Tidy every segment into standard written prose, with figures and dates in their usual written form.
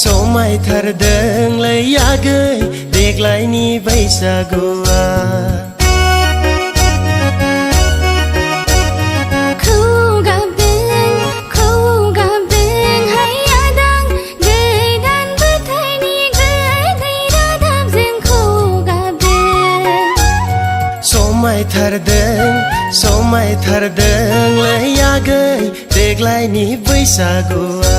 समायथारदोंलै आगै देग्लायनि बैसागुआ समायथारदोंलै आगै देग्लायनि बैसागुआ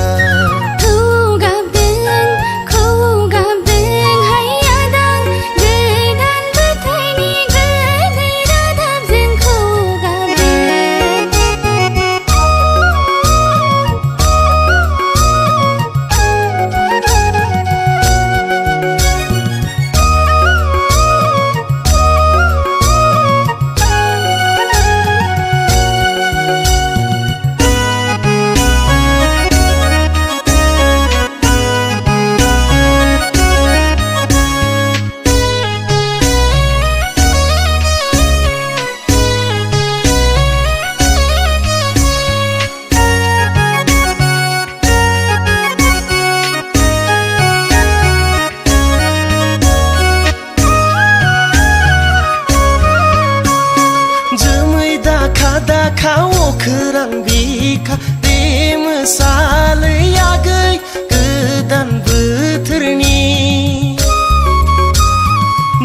अखोरां बिखा देमोसालै आगै गोदान बोथोरनि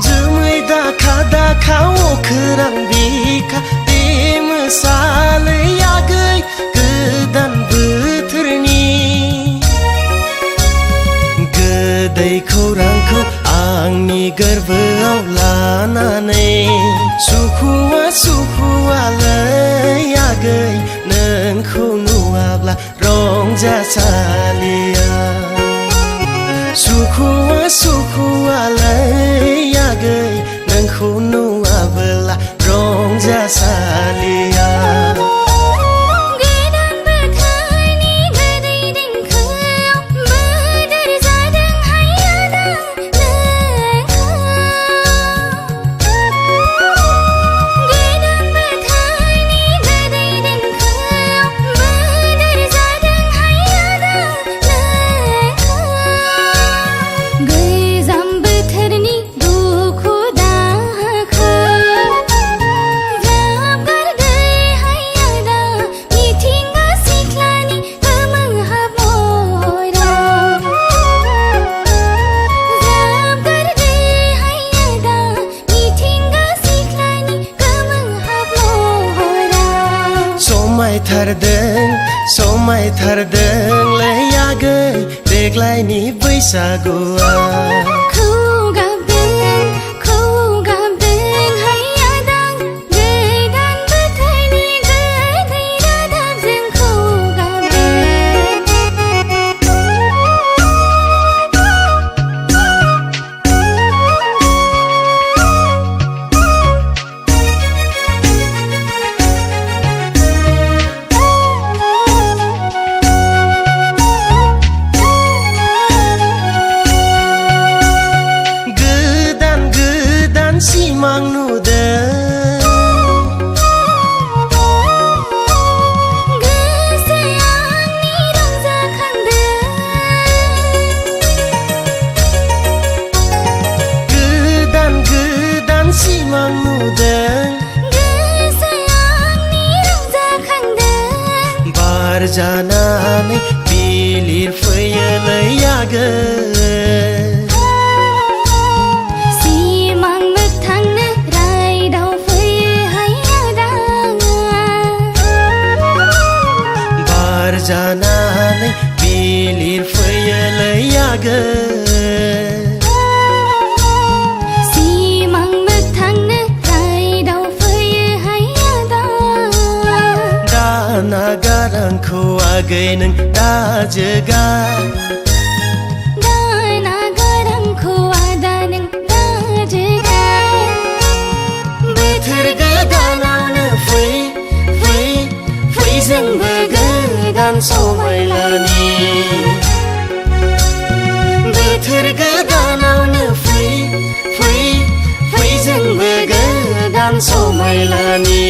जोमै दाखा अखोरां बिखा देमोसालै आगै गोदान बोथोरनि गोदै खौरांखौ आंनि गोरबोआव लानानै सुखुआलै आगै नोंखौ नुवाब्ला रंजासालिया सुखुआलै आगै नोंखौ नुवाब्ला रंजासालिया समायथारदोंलै आगै देग्लायनि बैसागुआ सिमां नुदों गोसोआ आंनि रंजाखांदों गोदान सिमां नुदों गोसोआ आंनि रंजाखांदों बार जानानै बिलिर फैयोलै आगै जानानै बिलिर फैयोलै आगै सिमां मोगथांनो रायदाव फैयो आदा दाना गारांखौ आगै नों दाजोगार दाना गारांखौ आदा नों दाजोगार बोथोर गोदानावनो फै जोंबो गोदान समायलानि बोथोर गोदानावनो फै जोंबो गोदान समायलानि